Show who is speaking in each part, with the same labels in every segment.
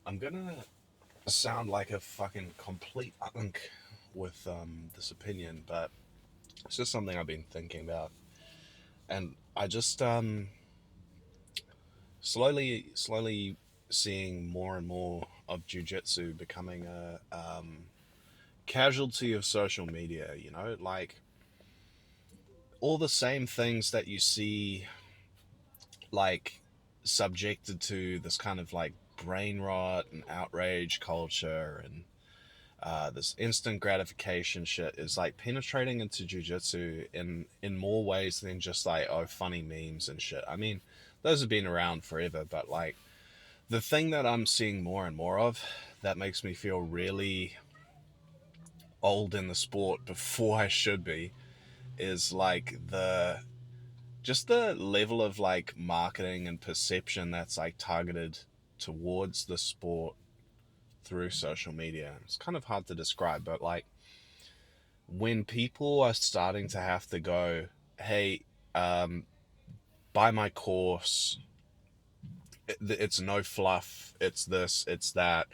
Speaker 1: I'm gonna sound like a fucking complete unk with this opinion, but it's just something I've been thinking about, and I just slowly seeing more and more of jujitsu becoming a casualty of social media. You know, like all the same things that you see, like subjected to this kind of like brain rot and outrage culture and this instant gratification shit is like penetrating into jujitsu in more ways than just like, oh, funny memes and shit. I mean, those have been around forever, but like the thing that I'm seeing more and more of that makes me feel really old in the sport before I should be is like the level of like marketing and perception that's like targeted towards the sport through social media. It's kind of hard to describe, but like when people are starting to have to go, hey, um, buy my course, it's no fluff, it's this, it's that.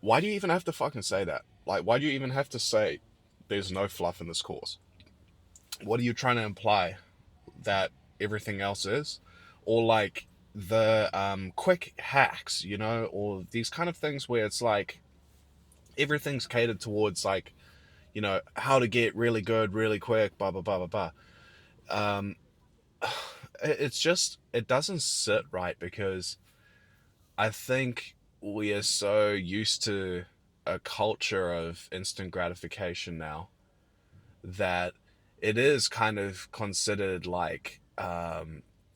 Speaker 1: Why do you even have to fucking say that? Like, why do you even have to say there's no fluff in this course? What are you trying to imply? That everything else is? Or like the quick hacks, you know, or these kind of things where it's like everything's catered towards like, you know, how to get really good really quick, blah blah blah blah blah. It's just it doesn't sit right because I think we are so used to a culture of instant gratification now that it is kind of considered like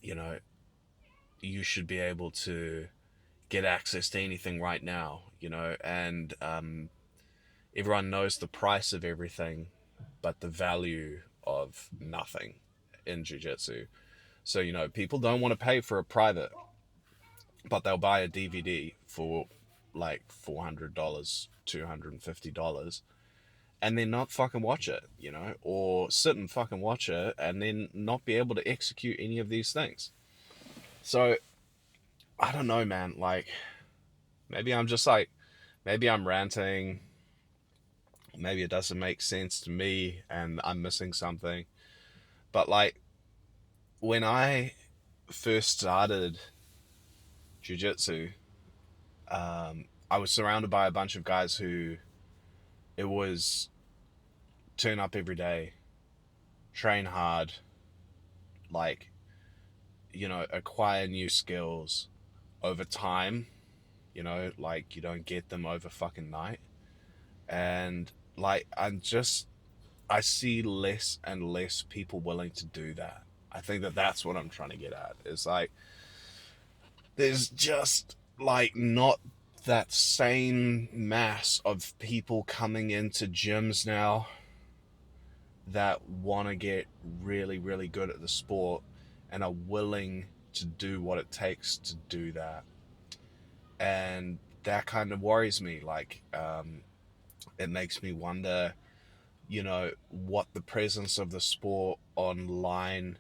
Speaker 1: you know, you should be able to get access to anything right now, you know, and everyone knows the price of everything but the value of nothing in jiu-jitsu. So, you know, people don't want to pay for a private, but they'll buy a DVD for like $400, $250, and then not fucking watch it, you know, or sit and fucking watch it and then not be able to execute any of these things. So, I don't know, man. Like, maybe I'm just like, maybe I'm ranting. Maybe it doesn't make sense to me and I'm missing something. But, like, when I first started jujitsu, I was surrounded by a bunch of guys who it was turn up every day, train hard, like, you know, acquire new skills over time, you know, like you don't get them over fucking night. And like, I see less and less people willing to do that. I think that that's what I'm trying to get at. Is like, there's just like not that same mass of people coming into gyms now that want to get really, really good at the sport and are willing to do what it takes to do that. And that kind of worries me. Like, it makes me wonder, you know, what the presence of the sport online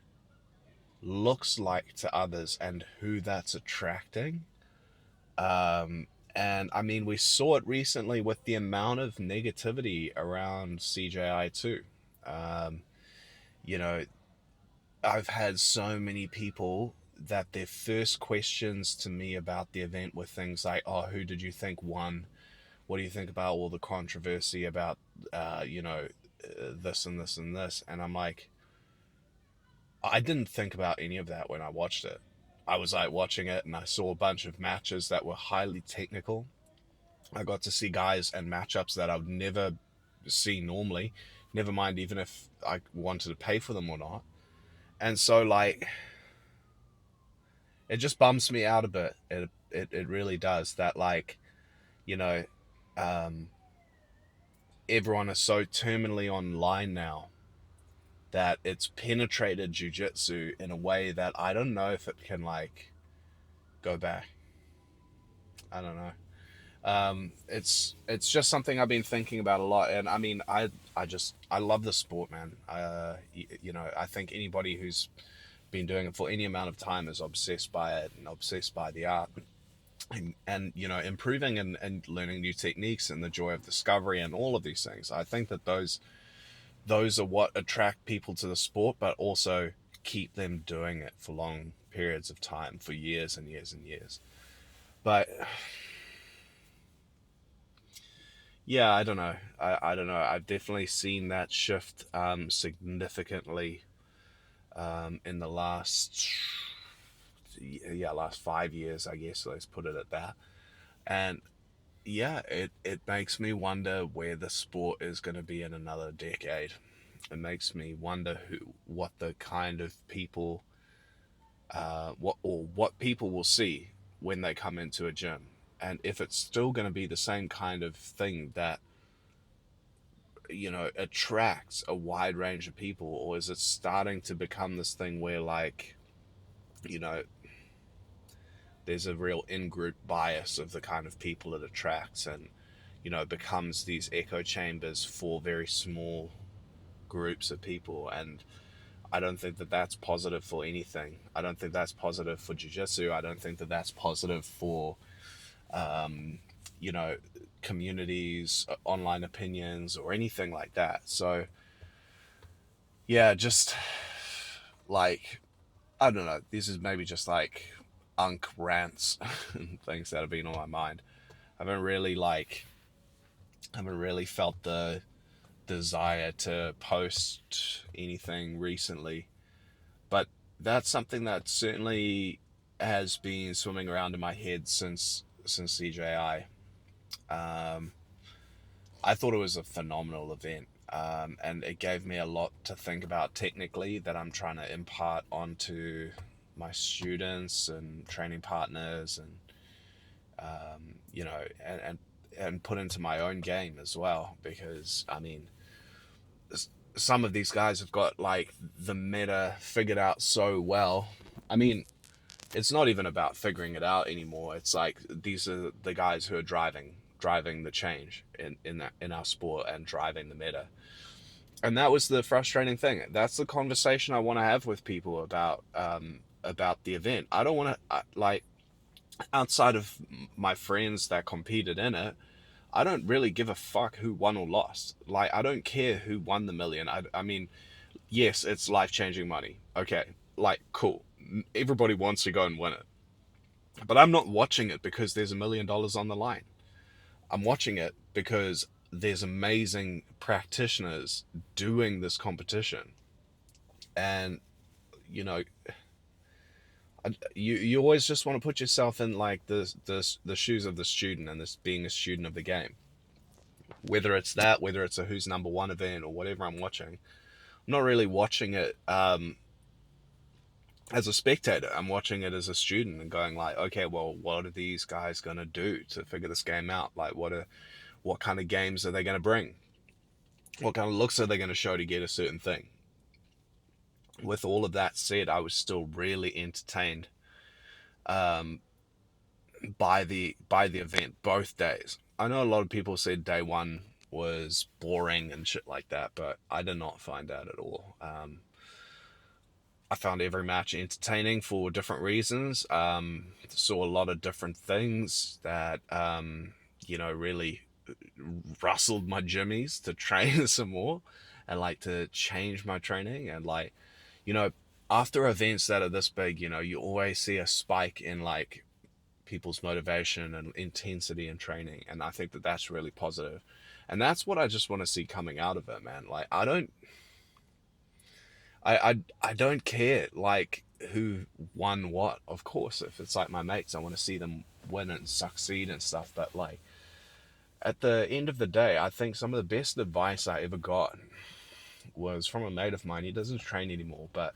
Speaker 1: looks like to others and who that's attracting. Um, and I mean, we saw it recently with the amount of negativity around CJI too. Um, you know, I've had so many people that their first questions to me about the event were things like, "Oh, who did you think won? What do you think about all the controversy about, you know, this and this and this?" And I'm like, I didn't think about any of that when I watched it. I was like watching it and I saw a bunch of matches that were highly technical. I got to see guys and matchups that I would never see normally, never mind even if I wanted to pay for them or not. And so like it just bums me out a bit. It really does that, like, you know, um everyone is so terminally online now that it's penetrated jujitsu in a way that I don't know if it can like go back. I don't know. It's just something I've been thinking about a lot, and I mean, I love the sport, man. You know, I think anybody who's been doing it for any amount of time is obsessed by it and obsessed by the art. and you know, improving and learning new techniques and the joy of discovery and all of these things. I think that those are what attract people to the sport, but also keep them doing it for long periods of time, for years and years and years. But yeah, I don't know. I don't know. I've definitely seen that shift significantly in the last 5 years, I guess. Let's put it at that. And yeah, it makes me wonder where the sport is going to be in another decade. It makes me wonder what the kind of people, what people will see when they come into a gym, and if it's still going to be the same kind of thing that, you know, attracts a wide range of people, or is it starting to become this thing where, like, you know, there's a real in-group bias of the kind of people it attracts, and you know, it becomes these echo chambers for very small groups of people. And I don't think that that's positive for anything. I don't think that's positive for jiu-jitsu. I don't think that that's positive for, um, you know, communities, online opinions, or anything like that. So yeah, just like, I don't know. This is maybe just like unk rants and things that have been on my mind. I haven't really felt the desire to post anything recently, but that's something that certainly has been swimming around in my head since CJI. Um, I thought it was a phenomenal event, and it gave me a lot to think about technically that I'm trying to impart onto my students and training partners, and you know, and put into my own game as well. Because I mean, some of these guys have got like the meta figured out so well. I mean, it's not even about figuring it out anymore. It's like these are the guys who are driving the change in our sport and driving the meta. And that was the frustrating thing. That's the conversation I want to have with people about the event. I don't want to like, outside of my friends that competed in it, I don't really give a fuck who won or lost. Like, I don't care who won the million. I mean, yes, it's life changing money. Okay, like, cool. Everybody wants to go and win it. But I'm not watching it because there's $1 million on the line. I'm watching it because there's amazing practitioners doing this competition. And, you know, you always just want to put yourself in like the shoes of the student, and this being a student of the game. Whether it's a who's number one event or whatever I'm watching, I'm not really watching it as a spectator. I'm watching it as a student and going like, okay, well, what are these guys gonna do to figure this game out? Like, what kind of games are they gonna bring? What kind of looks are they gonna show to get a certain thing? With all of that said, I was still really entertained um, by the event both days. I know a lot of people said day one was boring and shit like that, but I did not find that at all. I found every match entertaining for different reasons. Saw a lot of different things that you know, really rustled my jimmies to train some more, and like to change my training. And like, you know, after events that are this big, you know, you always see a spike in like people's motivation and intensity in training, and I think that that's really positive, and that's what I just want to see coming out of it, man. Like, I don't care like who won what. Of course, if it's like my mates, I want to see them win and succeed and stuff. But like, at the end of the day, I think some of the best advice I ever got was from a mate of mine. He doesn't train anymore, but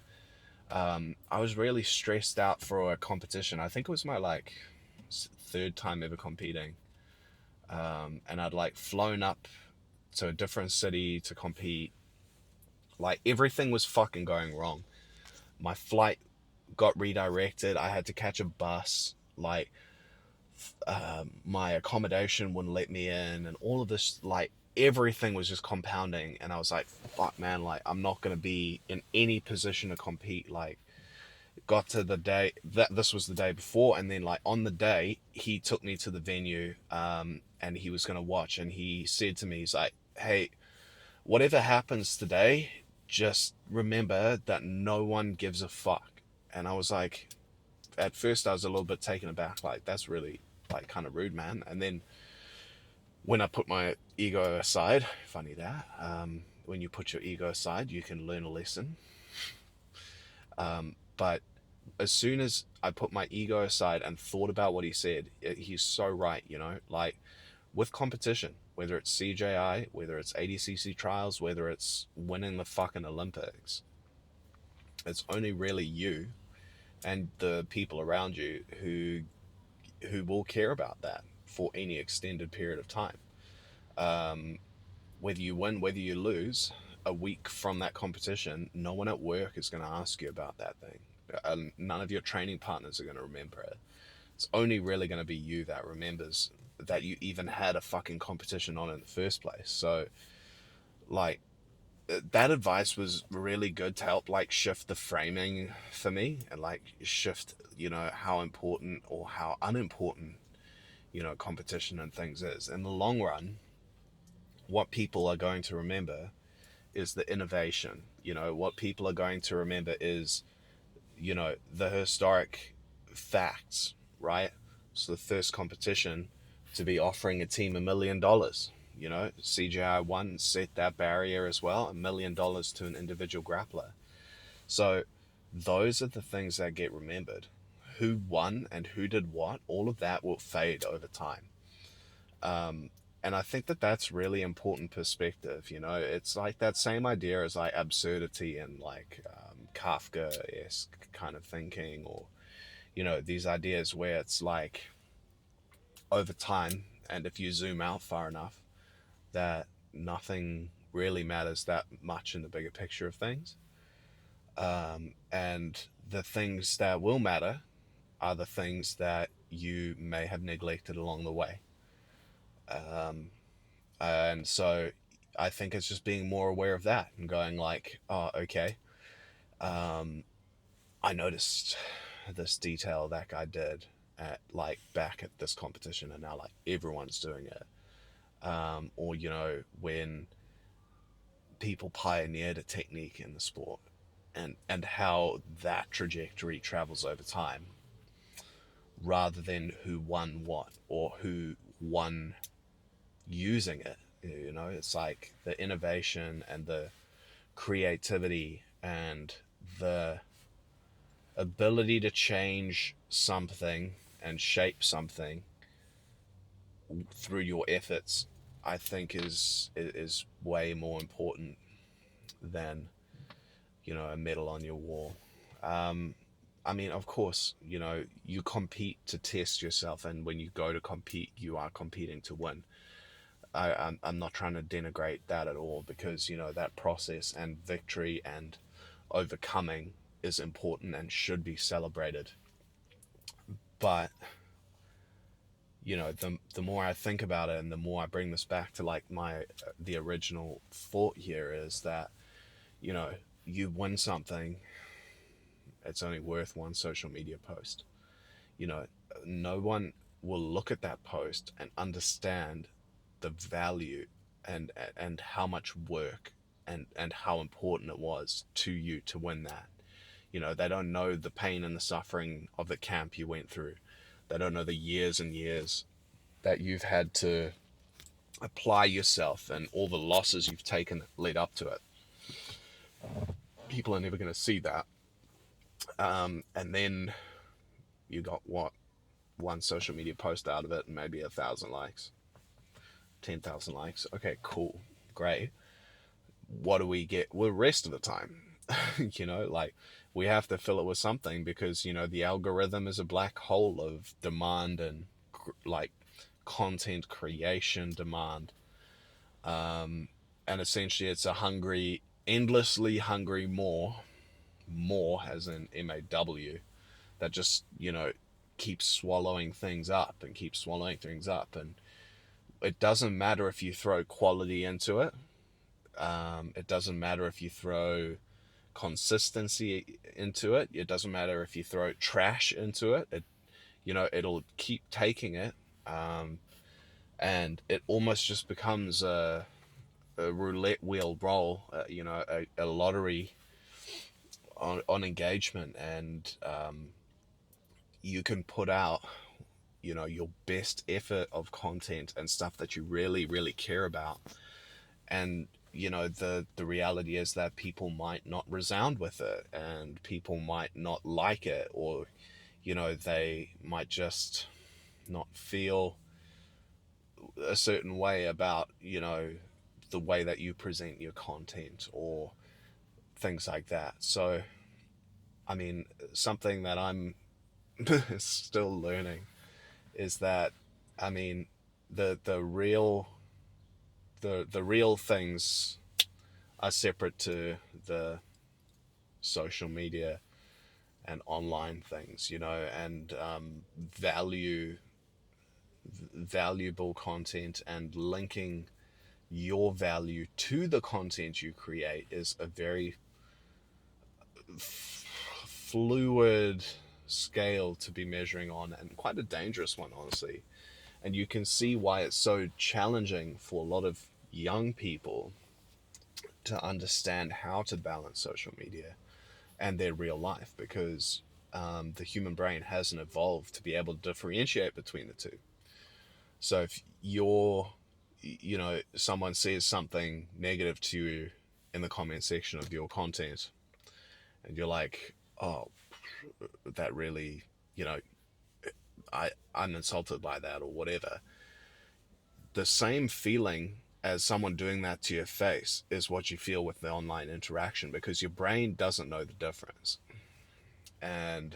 Speaker 1: I was really stressed out for a competition. I think it was my like third time ever competing, and I'd like flown up to a different city to compete. Like, everything was fucking going wrong. My flight got redirected. I had to catch a bus. Like, my accommodation wouldn't let me in, and all of this, like, everything was just compounding. And I was like, fuck, man, like, I'm not going to be in any position to compete. Like, got to the day that this was the day before, and then like on the day he took me to the venue, and he was going to watch, and he said to me, he's like, hey, whatever happens today, just remember that no one gives a fuck. And I was like, at first I was a little bit taken aback, like that's really like kind of rude, man. And then when I put my ego aside, funny that, when you put your ego aside you can learn a lesson. But as soon as I put my ego aside and thought about what he said, he's so right, you know, like with competition, whether it's CJI, whether it's ADCC trials, whether it's winning the fucking Olympics, it's only really you and the people around you who will care about that for any extended period of time. Whether you win, whether you lose, a week from that competition, no one at work is going to ask you about that thing. None of your training partners are going to remember it. It's only really going to be you that remembers that you even had a fucking competition on in the first place. So, like, that advice was really good to help, like, shift the framing for me and, like, shift, you know, how important or how unimportant, you know, competition and things is. In the long run, what people are going to remember is the innovation. You know, what people are going to remember is, you know, the historic facts, right? So the first competition to be offering a team $1 million, you know, CJI won, set that barrier as well, $1 million to an individual grappler. So those are the things that get remembered. Who won and who did what, all of that will fade over time. And I think that that's really important perspective. You know, it's like that same idea as like absurdity and like Kafka-esque kind of thinking, or you know, these ideas where it's like over time, and if you zoom out far enough, that nothing really matters that much in the bigger picture of things. And the things that will matter are the things that you may have neglected along the way. And so I think it's just being more aware of that and going like, oh, okay, I noticed this detail that guy did at like back at this competition, and now like everyone's doing it. Or you know, when people pioneered a technique in the sport, and how that trajectory travels over time, rather than who won what or who won using it. You know, it's like the innovation and the creativity and the ability to change something and shape something through your efforts, I think is way more important than, you know, a medal on your wall. I mean, of course, you know, you compete to test yourself, and when you go to compete, you are competing to win. I'm not trying to denigrate that at all, because you know that process and victory and overcoming is important and should be celebrated. But you know, the more I think about it, and the more I bring this back to like my the original thought here is that, you know, you win something, it's only worth one social media post. You know, no one will look at that post and understand the value and how much work and how important it was to you to win that. You know, they don't know the pain and the suffering of the camp you went through. They don't know the years and years that you've had to apply yourself and all the losses you've taken that led up to it. People are never going to see that. And then you got what, one social media post out of it and maybe 1,000 likes, 10,000 likes. Okay, cool, great. What do we get the rest of the time? You know, like we have to fill it with something, because you know the algorithm is a black hole of demand and like content creation demand. And essentially it's a hungry, endlessly hungry more as in MAW, that just, you know, keeps swallowing things up and keeps swallowing things up. And it doesn't matter if you throw quality into it. It doesn't matter if you throw consistency into it. It doesn't matter if you throw trash into it. It'll keep taking it, um, and it almost just becomes a roulette wheel roll. A lottery on engagement, and you can put out your best effort of content and stuff that you really really care about, and the reality is that people might not resound with it, and people might not like it, or they might just not feel a certain way about the way that you present your content or things like that. So I mean, something that I'm still learning is that, I mean, the real things are separate to the social media and online things, and valuable content and linking your value to the content you create is a very fluid scale to be measuring on, and quite a dangerous one, honestly. And you can see why it's so challenging for a lot of young people to understand how to balance social media and their real life, because the human brain hasn't evolved to be able to differentiate between the two. So if someone says something negative to you in the comment section of your content, and you're like, oh, that really, you know, I'm insulted by that or whatever. The same feeling as someone doing that to your face is what you feel with the online interaction, because your brain doesn't know the difference. And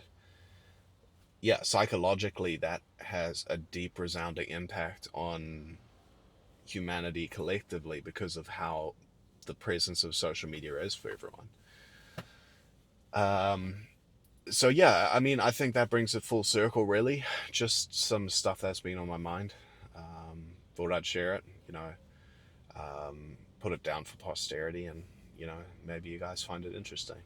Speaker 1: yeah, psychologically, that has a deep, resounding impact on humanity collectively because of how the presence of social media is for everyone. Um, so yeah, I mean, I think that brings it full circle, really. Just some stuff that's been on my mind. Thought I'd share it, put it down for posterity, and maybe you guys find it interesting.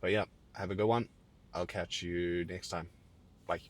Speaker 1: But yeah, have a good one. I'll catch you next time. Bye.